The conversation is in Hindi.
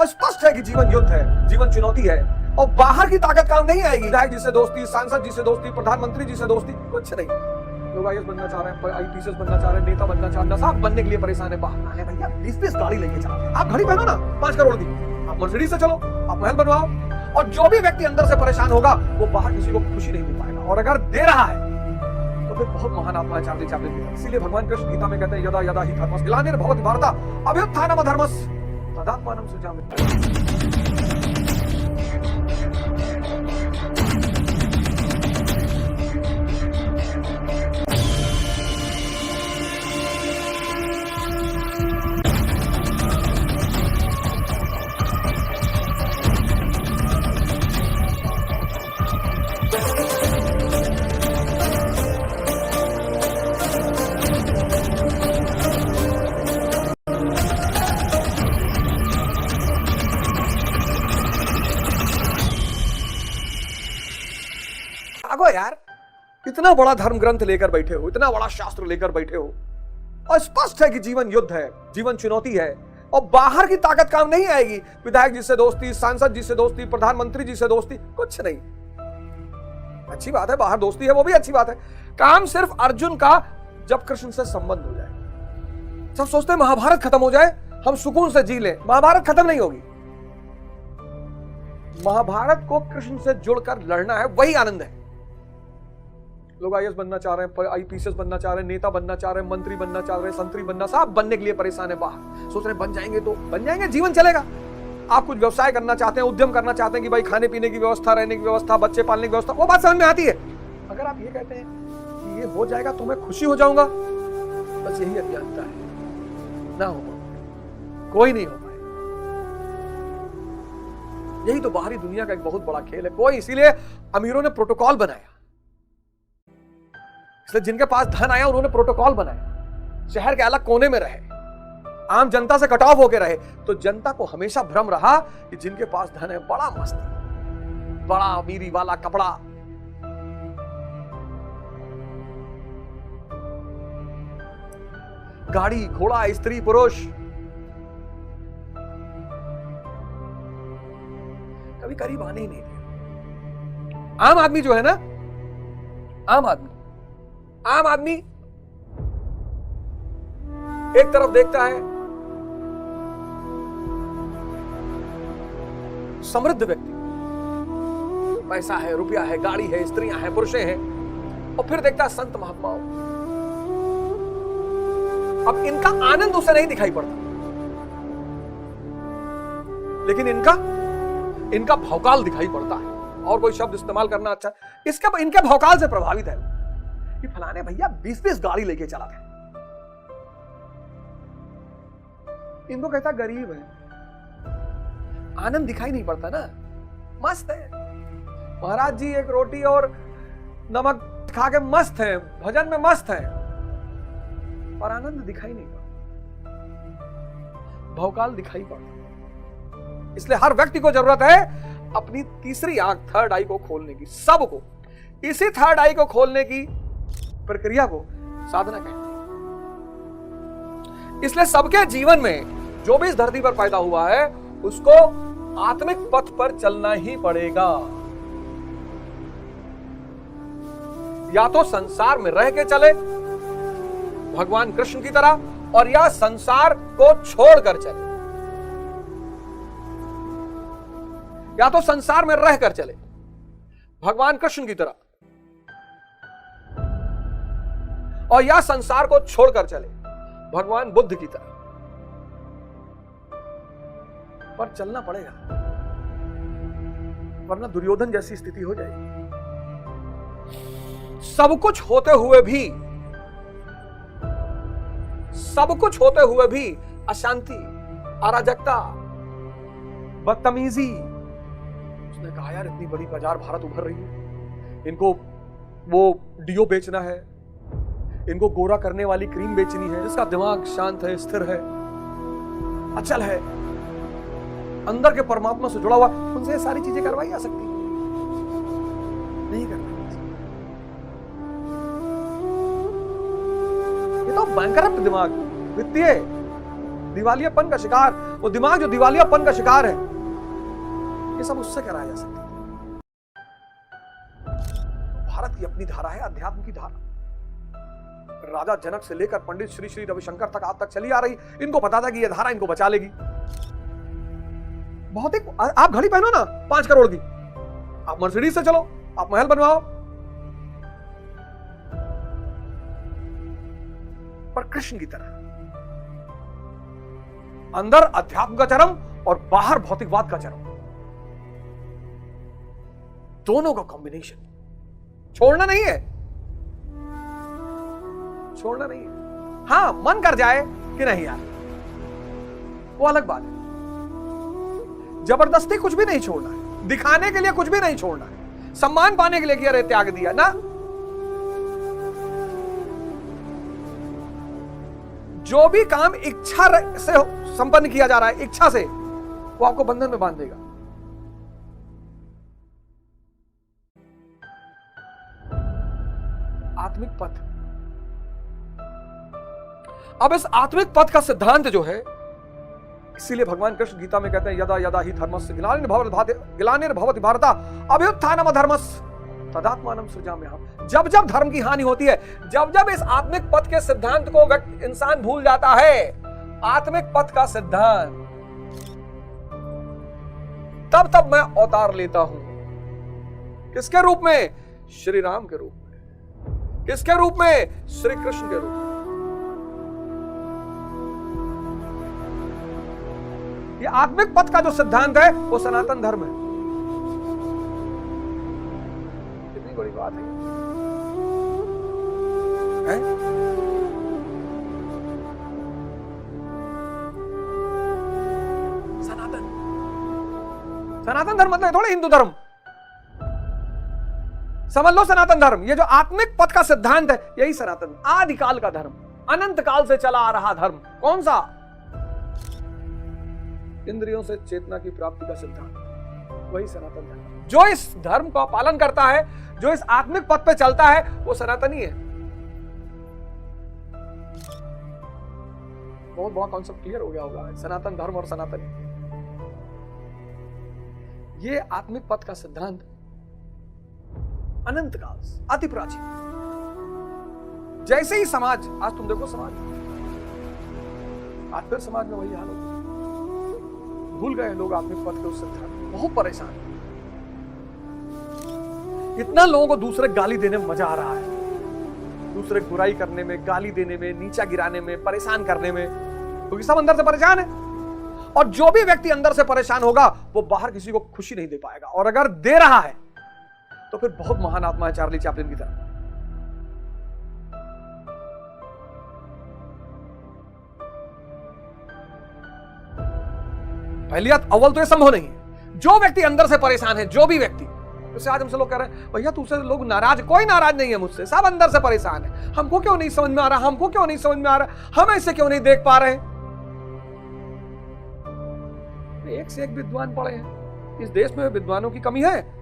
और स्पष्ट है कि जीवन युद्ध है, जीवन चुनौती है और बाहर की ताकत काम नहीं आएगी। विधायक जी से दोस्ती, सांसद जी से दोस्ती, प्रधानमंत्री जी से दोस्ती, कुछ नहीं। लोग आईएएस बनना चाह रहे हैं, आईपीएस बनना चाह रहे हैं, नेता बनना चाह रहे हैं, साहब बनने के लिए परेशान है। बाहर है भैया 20-20 गाड़ी लेके चला, आप घड़ी पहनो ना 5 करोड़ की, आप मर्सिडीज से चलो, आप महल बनवाओ, और जो भी व्यक्ति अंदर से परेशान होगा वो बाहर किसी को खुशी नहीं दे पाएगा। और अगर दे रहा है तो फिर बहुत महान आत्मा है चार्ली चैपलिन। इसीलिए भगवान कृष्ण गीता में कहते हैं यदा यदा हि धर्मस् ग्लानिर्भवति भारत अभ्युत्थानम् अधर्मस्य तदात्मानं सृजामि। यार इतना बड़ा धर्म ग्रंथ लेकर बैठे हो, इतना बड़ा शास्त्र लेकर बैठे हो, और स्पष्ट है कि जीवन युद्ध है, जीवन चुनौती है और बाहर की ताकत काम नहीं आएगी। विधायक जी से दोस्ती, सांसद जी से दोस्ती, प्रधानमंत्री जी से दोस्ती, कुछ नहीं। अच्छी बात है, बाहर दोस्ती है, वो भी अच्छी बात है। काम सिर्फ अर्जुन का जब कृष्ण से संबंध हो जाए। सब सोचते हैं महाभारत खत्म हो जाए, हम सुकून से जी लें। महाभारत खत्म नहीं होगी। महाभारत को कृष्ण से जुड़कर लड़ना है, वही आनंद है। लोग आईएएस बनना चाह रहे हैं, आईपीएस बनना चाह रहे हैं, नेता बनना चाह रहे हैं, मंत्री बनना चाह रहे हैं, संतरी बनना, सब बनने के लिए परेशान है। बाहर सोच रहे हैं बन जाएंगे तो बन जाएंगे, जीवन चलेगा। आप कुछ व्यवसाय करना चाहते हैं, उद्यम करना चाहते हैं कि भाई खाने पीने की व्यवस्था, रहने की व्यवस्था, बच्चे पालने की व्यवस्था, वो बात समझ में आती है। अगर आप ये कहते हैं कि ये हो जाएगा तो मैं खुशी हो जाऊंगा, बस यही अज्ञानता है। ना हो, कोई नहीं हो पाए। यही तो बाहरी दुनिया का एक बहुत बड़ा खेल है। कोई, इसीलिए अमीरों ने प्रोटोकॉल बनाया, इसलिए जिनके पास धन आया उन्होंने प्रोटोकॉल बनाया, शहर के अलग कोने में रहे, आम जनता से कट ऑफ होकर रहे। तो जनता को हमेशा भ्रम रहा कि जिनके पास धन है बड़ा मस्त, बड़ा अमीरी वाला कपड़ा, गाड़ी घोड़ा, स्त्री पुरुष। कभी करीब आने ही नहीं दिया। आम आदमी जो है ना, आम आदमी एक तरफ देखता है समृद्ध व्यक्ति, पैसा है, रुपया है, गाड़ी है, स्त्रियां हैं, पुरुषे हैं, और फिर देखता है संत महात्माओं। अब इनका आनंद उसे नहीं दिखाई पड़ता, लेकिन इनका भौकाल दिखाई पड़ता है। और कोई शब्द इस्तेमाल करना अच्छा, इनके भौकाल से प्रभावित है कि फलाने भैया 20-20 गाड़ी लेके चला गया। इनको कहता गरीब है, आनंद दिखाई नहीं पड़ता ना। मस्त है महाराज जी, एक रोटी और नमक खा के मस्त है, भजन में मस्त है, पर आनंद दिखाई नहीं पड़ता, भौकाल दिखाई पड़ता। इसलिए हर व्यक्ति को जरूरत है अपनी तीसरी आंख, थर्ड आई को खोलने की। सबको इसी थर्ड आई को खोलने की प्रक्रिया को साधना कहते हैं। इसलिए सबके जीवन में जो भी इस धरती पर पैदा हुआ है उसको आत्मिक पथ पर चलना ही पड़ेगा। या तो संसार में रह के चले भगवान कृष्ण की तरह, और या संसार को छोड़कर चले, या तो संसार में रहकर चले भगवान कृष्ण की तरह, और या संसार को छोड़कर चले भगवान बुद्ध की तरह। पर चलना पड़ेगा, वरना दुर्योधन जैसी स्थिति हो जाएगी। सब कुछ होते हुए भी अशांति, अराजकता, बदतमीजी। उसने कहा यार इतनी बड़ी बाजार भारत उभर रही है, इनको वो डीओ बेचना है, इनको गोरा करने वाली क्रीम बेचनी है, जिसका दिमाग शांत है, स्थिर है, अचल है, अंदर के परमात्मा से जुड़ा हुआ, उनसे ये सारी चीजें करवाई जा सकती नहीं करवाई। ये तो बैंकरप्ट दिमाग, वित्तीय दिवालियापन का शिकार, वो दिमाग जो दिवालियापन का शिकार है, ये सब उससे कराया जा सकता है। भारत की अपनी धारा है, अध्यात्म की धारा। राजा जनक से लेकर पंडित श्री श्री रविशंकर तक आज तक चली आ रही। इनको पता था कि यह धारा इनको बचा लेगी। बहुत एक, आप घड़ी पहनो ना 5 करोड़ की, आप मर्सिडीज से चलो, आप महल बनवाओ, पर कृष्ण की तरह अंदर अध्यात्म का चरम और बाहर भौतिकवाद का चरम, दोनों का कॉम्बिनेशन। छोड़ना नहीं है, छोड़ना नहीं है। हां, मन कर जाए कि नहीं यार, वो अलग बात है। जबरदस्ती कुछ भी नहीं छोड़ना है, दिखाने के लिए कुछ भी नहीं छोड़ना है, सम्मान पाने के लिए कि अरे त्याग दिया ना। जो भी काम इच्छा से संपन्न किया जा रहा है, इच्छा से, वो आपको बंधन में बांध देगा। आत्मिक पथ, अब इस आत्मिक पथ का सिद्धांत जो है, इसीलिए भगवान कृष्ण गीता में कहते हैं यदा यदा ही धर्मस्य ग्लानिर्भवति भारत अभ्युत्थानम् अधर्मस्य तदात्मानं सृजाम्यहम्। जब जब धर्म की हानि होती है, जब जब इस आत्मिक पथ के सिद्धांत को इंसान भूल जाता है, आत्मिक पथ का सिद्धांत, तब तब मैं अवतार लेता हूं। किसके रूप में? श्री राम के रूप में। किसके रूप में? श्री कृष्ण के रूप में। ये आत्मिक पथ का जो सिद्धांत है, वो सनातन धर्म है। कितनी बड़ी बात है, है? सनातन धर्म मतलब थोड़ा हिंदू धर्म, समझ लो। सनातन धर्म, ये जो आत्मिक पथ का सिद्धांत है, यही सनातन, आदिकाल का धर्म, अनंत काल से चला आ रहा धर्म। कौन सा? इंद्रियों से चेतना की प्राप्ति का सिद्धांत, वही सनातन धर्म। जो इस धर्म का पालन करता है, जो इस आत्मिक पथ पे चलता है, वो सनातनी है। बहुत बड़ा कॉन्सेप्ट क्लियर हो गया होगा, सनातन धर्म और सनातनी। ये आत्मिक पथ का सिद्धांत अनंत काल से, अति प्राचीन। जैसे ही समाज, आज तुम देखो समाज, आज फिर समाज में वही हाल हो, भूल गए लोग आत्मिक पथ के उस सिद्धांत, बहुत परेशान। इतना लोगों को दूसरे गाली देने में मजा आ रहा है, दूसरे बुराई करने में, गाली देने में, नीचा गिराने में, परेशान करने में, क्योंकि सब अंदर से परेशान है। और जो भी व्यक्ति अंदर से परेशान होगा, वो बाहर किसी को खुशी नहीं दे पाएगा, और अगर दे रहा है तो फिर बहुत महान आत्मा है, चार्ली चैपलिन की तरह। पहली बात, अव्वल तो ये संभव नहीं है। जो व्यक्ति अंदर से परेशान है, जो भी व्यक्ति, जैसे आज हमसे लोग कह रहे हैं भैया तुझसे लोग नाराज, कोई नाराज नहीं है मुझसे, सब अंदर से परेशान है। हमको क्यों नहीं समझ में आ रहा, हमको क्यों नहीं समझ में आ रहा, हम ऐसे क्यों नहीं देख पा रहे हैं? एक से एक विद्वान पड़े हैं इस देश में, विद्वानों की कमी है।